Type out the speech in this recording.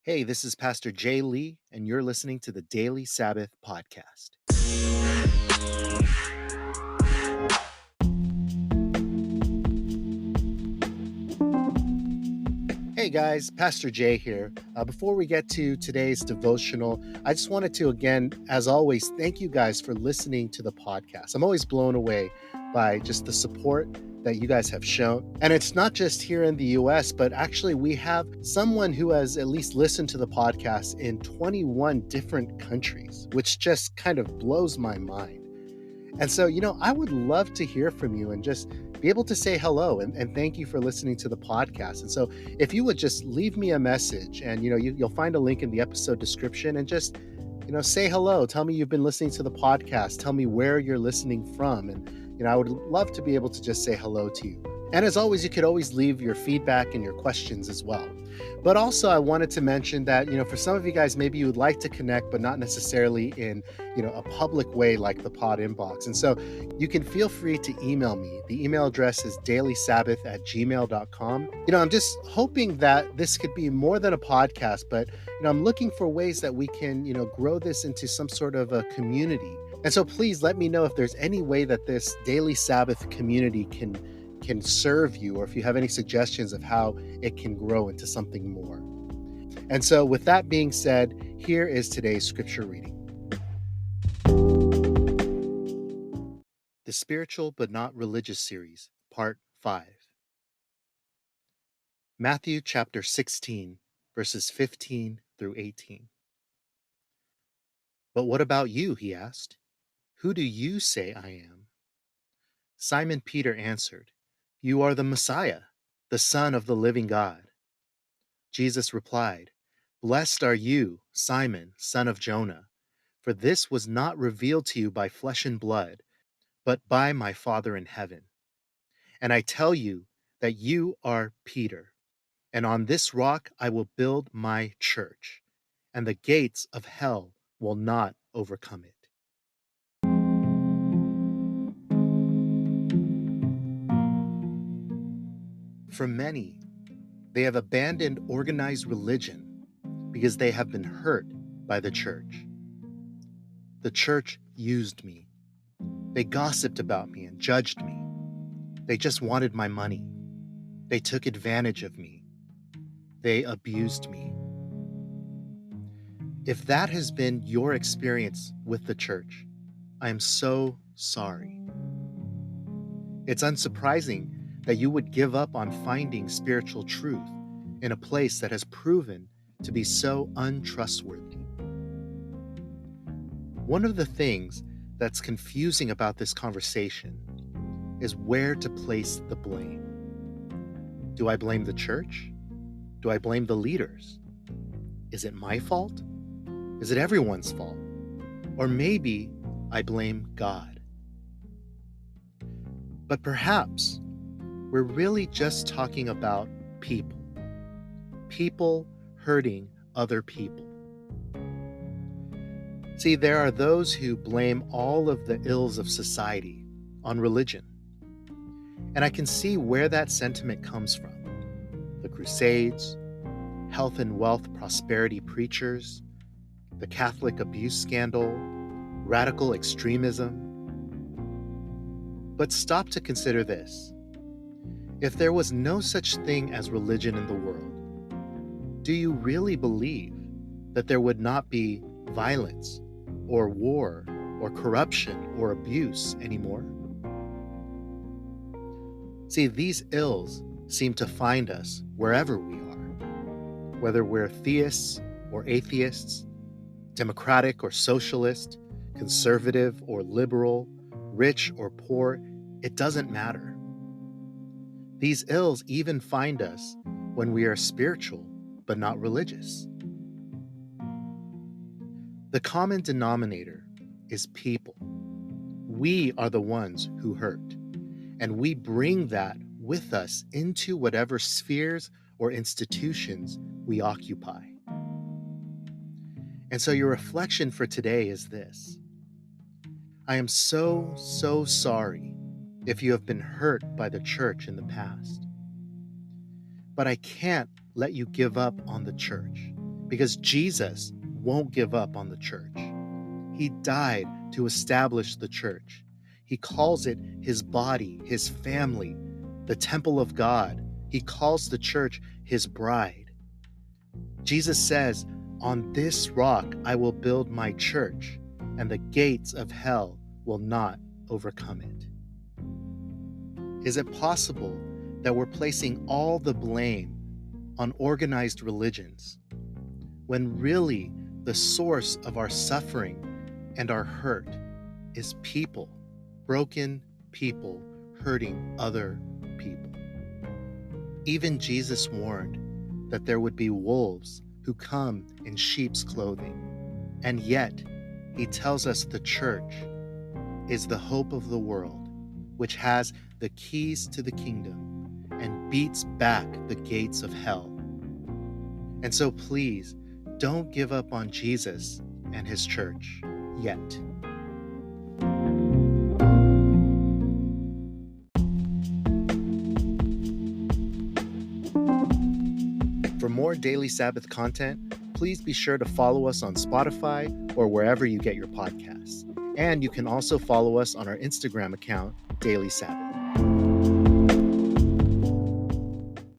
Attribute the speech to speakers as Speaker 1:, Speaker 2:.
Speaker 1: Hey, this is Pastor Jay Lee, and you're listening to the Daily Sabbath Podcast. Hey guys, Pastor Jay here. Before we get to today's devotional, I just wanted to again, as always, thank you guys for listening to the podcast. I'm always blown away by just the support that you guys have shown. And it's not just here in the US, but actually, we have someone who has at least listened to the podcast in 21 different countries, which just kind of blows my mind. And so, I would love to hear from you and just be able to say hello and thank you for listening to the podcast. And so, if you would just leave me a message and, you'll find a link in the episode description and just, say hello. Tell me you've been listening to the podcast. Tell me where you're listening from. And, I would love to be able to just say hello to you. And as always, you could always leave your feedback and your questions as well. But also, I wanted to mention that, for some of you guys, maybe you would like to connect, but not necessarily in, a public way like the pod inbox. And so you can feel free to email me. The email address is dailysabbath@gmail.com. I'm just hoping that this could be more than a podcast, but, I'm looking for ways that we can, grow this into some sort of a community. And so please let me know if there's any way that this Daily Sabbath community can serve you, or if you have any suggestions of how it can grow into something more. And so with that being said, here is today's scripture reading. The Spiritual But Not Religious Series, Part 5. Matthew chapter 16, verses 15 through 18. But what about you, he asked. Who do you say I am? Simon Peter answered, You are the Messiah, the Son of the living God. Jesus replied, Blessed are you, Simon, son of Jonah, for this was not revealed to you by flesh and blood, but by my Father in heaven. And I tell you that you are Peter, and on this rock I will build my church, and the gates of hell will not overcome it. For many, they have abandoned organized religion because they have been hurt by the church. The church used me. They gossiped about me and judged me. They just wanted my money. They took advantage of me. They abused me. If that has been your experience with the church, I am so sorry. It's unsurprising that you would give up on finding spiritual truth in a place that has proven to be so untrustworthy. One of the things that's confusing about this conversation is where to place the blame. Do I blame the church? Do I blame the leaders? Is it my fault? Is it everyone's fault? Or maybe I blame God. But perhaps we're really just talking about people. People hurting other people. See, there are those who blame all of the ills of society on religion. And I can see where that sentiment comes from. The Crusades, health and wealth prosperity preachers, the Catholic abuse scandal, radical extremism. But stop to consider this. If there was no such thing as religion in the world, do you really believe that there would not be violence or war or corruption or abuse anymore? See, these ills seem to find us wherever we are, whether we're theists or atheists, democratic or socialist, conservative or liberal, rich or poor, it doesn't matter. These ills even find us when we are spiritual but not religious. The common denominator is people. We are the ones who hurt, and we bring that with us into whatever spheres or institutions we occupy. And so your reflection for today is this. I am so sorry if you have been hurt by the church in the past. But I can't let you give up on the church because Jesus won't give up on the church. He died to establish the church. He calls it his body, his family, the temple of God. He calls the church his bride. Jesus says, "On this rock I will build my church, and the gates of hell will not overcome it." Is it possible that we're placing all the blame on organized religions, when really the source of our suffering and our hurt is people, broken people hurting other people? Even Jesus warned that there would be wolves who come in sheep's clothing, and yet he tells us the church is the hope of the world, which has the keys to the kingdom and beats back the gates of hell. And so please, don't give up on Jesus and his church yet. For more Daily Sabbath content, please be sure to follow us on Spotify or wherever you get your podcasts. And you can also follow us on our Instagram account, Daily Sabbath.